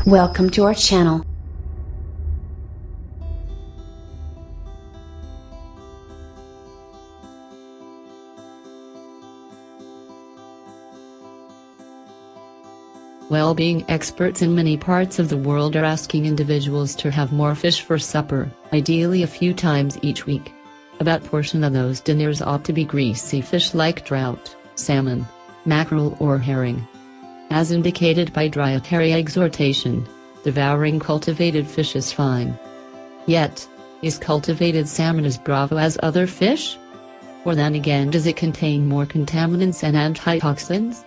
Welcome to our channel. Well-being experts in many parts of the world are asking individuals to have more fish for supper, ideally a few times each week. About a portion of those dinners ought to be greasy fish like trout, salmon, mackerel or herring. As indicated by dietary exhortation, devouring cultivated fish is fine. Yet, is cultivated salmon as bravo as other fish? Or then again, does it contain more contaminants and antitoxins?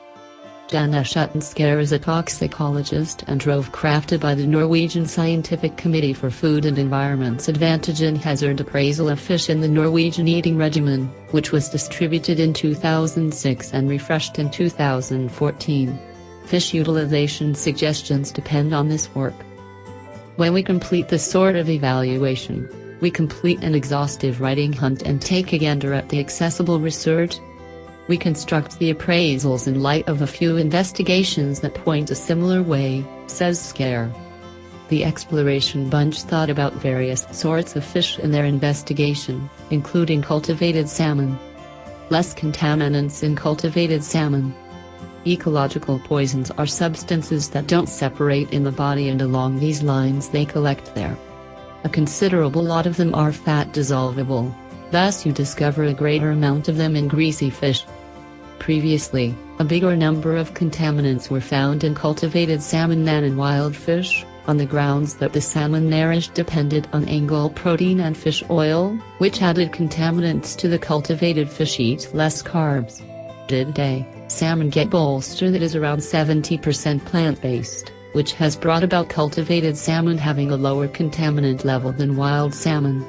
Janne Schuttenskær is a toxicologist and drove crafted by the Norwegian Scientific Committee for Food and Environment's Advantage and Hazard Appraisal of Fish in the Norwegian Eating Regimen, which was distributed in 2006 and refreshed in 2014. Fish utilization suggestions depend on this work. When we complete this sort of evaluation, we complete an exhaustive writing hunt and take a gander at the accessible research. We construct the appraisals in light of a few investigations that point a similar way, says Skær. The exploration bunch thought about various sorts of fish in their investigation, including cultivated salmon. Less contaminants in cultivated salmon. Ecological poisons are substances that don't separate in the body, and along these lines they collect there. A considerable lot of them are fat dissolvable, thus you discover a greater amount of them in greasy fish. Previously, a bigger number of contaminants were found in cultivated salmon than in wild fish, on the grounds that the salmon nourish depended on angle protein and fish oil, which added contaminants to the cultivated fish eat less carbs. Today, salmon get bolster that is around 70% plant-based, which has brought about cultivated salmon having a lower contaminant level than wild salmon.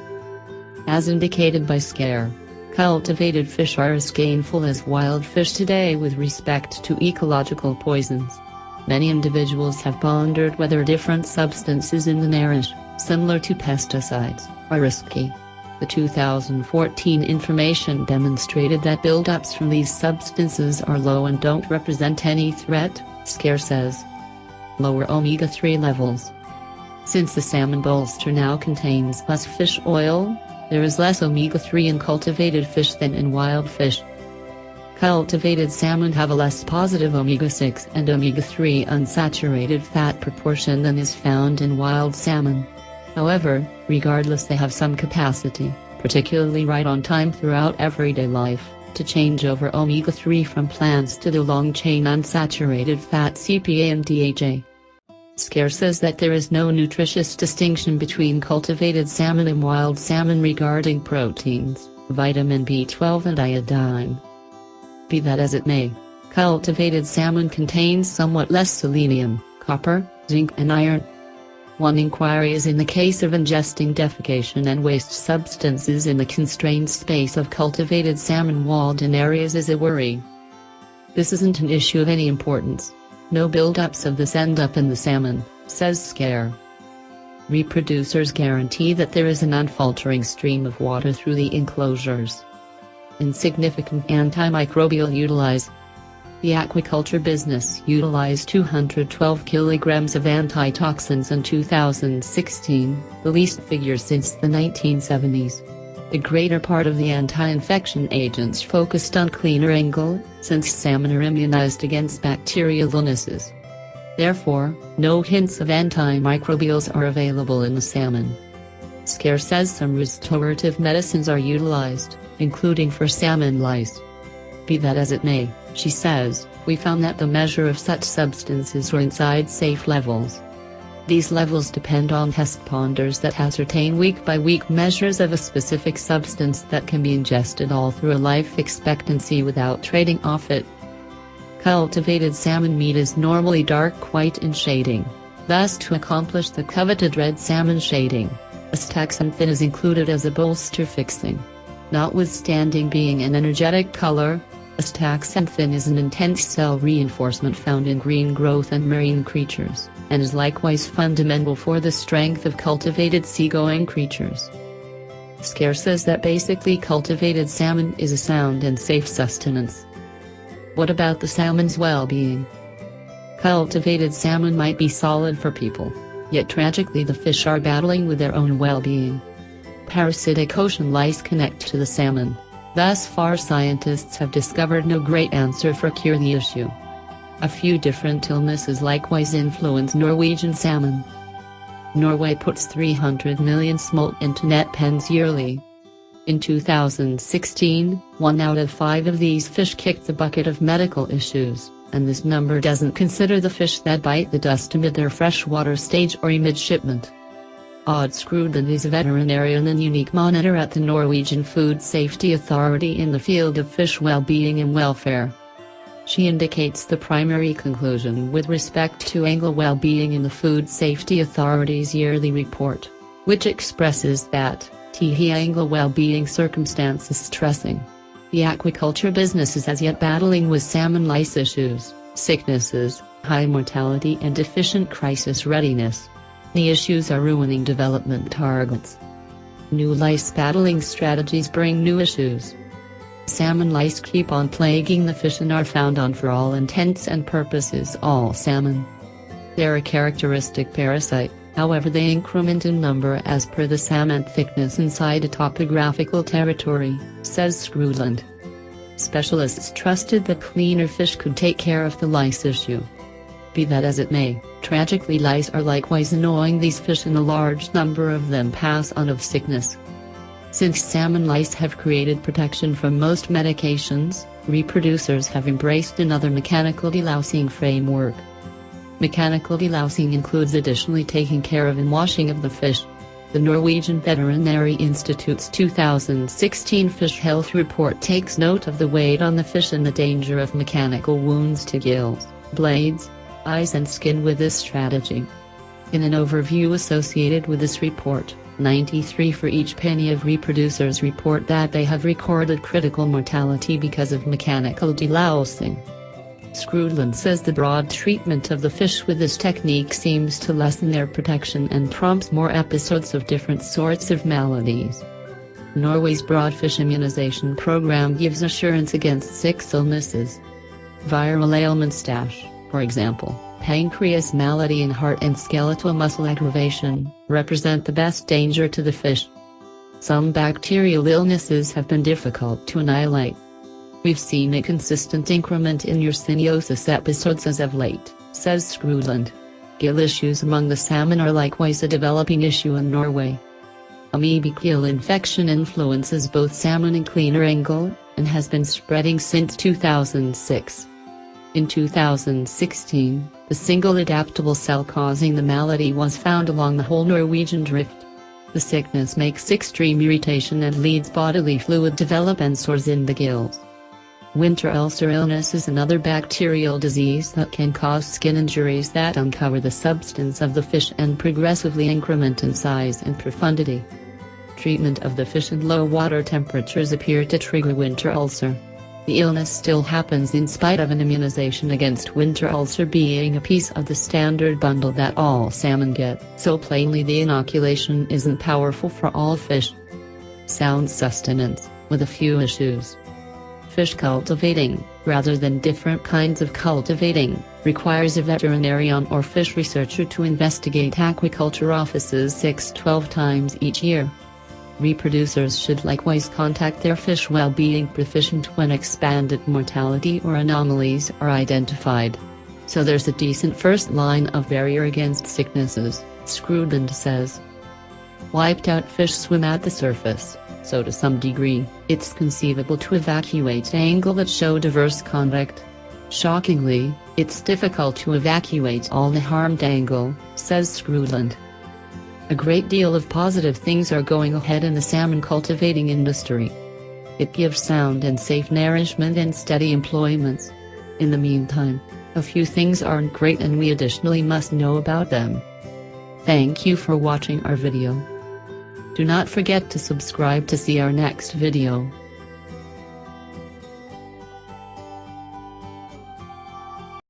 As indicated by Skær, cultivated fish are as gainful as wild fish today with respect to ecological poisons. Many individuals have pondered whether different substances in the nourish, similar to pesticides, are risky. The 2014 information demonstrated that buildups from these substances are low and don't represent any threat, Skær says. Lower omega-3 levels. Since the salmon bolster now contains less fish oil, there is less omega-3 in cultivated fish than in wild fish. Cultivated salmon have a less positive omega-6 and omega-3 unsaturated fat proportion than is found in wild salmon. However, regardless, they have some capacity, particularly right on time throughout everyday life, to change over omega-3 from plants to the long-chain unsaturated fat CPA and DHA. Skær says that there is no nutritious distinction between cultivated salmon and wild salmon regarding proteins, vitamin B12 and iodine. Be that as it may, cultivated salmon contains somewhat less selenium, copper, zinc and iron. One inquiry is in the case of ingesting defecation and waste substances in the constrained space of cultivated salmon walled-in areas is a worry. This isn't an issue of any importance. No buildups of this end up in the salmon, says Skær. Reproducers guarantee that there is an unfaltering stream of water through the enclosures. Insignificant antimicrobial utilize. The aquaculture business utilized 212 kilograms of antitoxins in 2016, the least figure since the 1970s. The greater part of the anti-infection agents focused on cleaner angle, since salmon are immunized against bacterial illnesses. Therefore, no hints of antimicrobials are available in the salmon. Skær says some restorative medicines are utilized, including for salmon lice. Be that as it may, she says, we found that the measure of such substances were inside safe levels. These levels depend on test ponders that ascertain week-by-week measures of a specific substance that can be ingested all through a life expectancy without trading off it. Cultivated salmon meat is normally dark white in shading, thus to accomplish the coveted red salmon shading, astaxanthin is included as a bolster fixing. Notwithstanding being an energetic color, astaxanthin is an intense cell reinforcement found in green growth and marine creatures, and is likewise fundamental for the strength of cultivated seagoing creatures. Skær says that basically cultivated salmon is a sound and safe sustenance. What about the salmon's well-being? Cultivated salmon might be solid for people, yet tragically the fish are battling with their own well-being. Parasitic ocean lice connect to the salmon. Thus far scientists have discovered no great answer for cure the issue. A few different illnesses likewise influence Norwegian salmon. Norway puts 300 million smolt into net pens yearly. In 2016, 1 out of 5 of these fish kicked the bucket of medical issues, and this number doesn't consider the fish that bite the dust amid their freshwater stage or midshipment. Odd Skrudland is a veterinarian and unique monitor at the Norwegian Food Safety Authority in the field of fish well-being and welfare. She indicates the primary conclusion with respect to angle well-being in the Food Safety Authority's yearly report, which expresses that angle well-being circumstances stressing. The aquaculture business is as yet battling with salmon lice issues, sicknesses, high mortality and deficient crisis readiness. The issues are ruining development targets. New lice battling strategies bring new issues. Salmon lice keep on plaguing the fish and are found on, for all intents and purposes, all salmon. They're a characteristic parasite, however they increment in number as per the salmon thickness inside a topographical territory, says Skrudland. Specialists trusted that cleaner fish could take care of the lice issue. Be that as it may, tragically lice are likewise annoying these fish and a large number of them pass on of sickness. Since salmon lice have created protection from most medications, reproducers have embraced another mechanical delousing framework. Mechanical delousing includes additionally taking care of and washing of the fish. The Norwegian Veterinary Institute's 2016 Fish Health Report takes note of the weight on the fish and the danger of mechanical wounds to gills, blades, eyes and skin with this strategy. In an overview associated with this report, 93 for each penny of reproducers report that they have recorded critical mortality because of mechanical delousing. Skrudland says the broad treatment of the fish with this technique seems to lessen their protection and prompts more episodes of different sorts of maladies. Norway's broad fish immunization program gives assurance against 6 illnesses. Viral ailments for example, pancreas malady and heart and skeletal muscle aggravation, represent the best danger to the fish. Some bacterial illnesses have been difficult to annihilate. We've seen a consistent increment in yersiniosis episodes as of late, says Skrudland. Gill issues among the salmon are likewise a developing issue in Norway. Amoebic gill infection influences both salmon and cleaner angle, and has been spreading since 2006. In 2016, the single adaptable cell causing the malady was found along the whole Norwegian drift. The sickness makes extreme irritation and leads bodily fluid develop and sores in the gills. Winter ulcer illness is another bacterial disease that can cause skin injuries that uncover the substance of the fish and progressively increment in size and profundity. Treatment of the fish and low water temperatures appear to trigger winter ulcer. The illness still happens in spite of an immunization against winter ulcer being a piece of the standard bundle that all salmon get, so plainly the inoculation isn't powerful for all fish. Sound sustenance, with a few issues. Fish cultivating, rather than different kinds of cultivating, requires a veterinarian or fish researcher to investigate aquaculture offices 6-12 times each year. Reproducers should likewise contact their fish well-being proficient when expanded mortality or anomalies are identified. So there's a decent first line of barrier against sicknesses, Skrudland says. Wiped out fish swim at the surface, so to some degree, it's conceivable to evacuate angle that show diverse conduct. Shockingly, it's difficult to evacuate all the harmed angle, says Skrudland. A great deal of positive things are going ahead in the salmon cultivating industry. It gives sound and safe nourishment and steady employments. In the meantime, a few things aren't great and we additionally must know about them. Thank you for watching our video. Do not forget to subscribe to see our next video.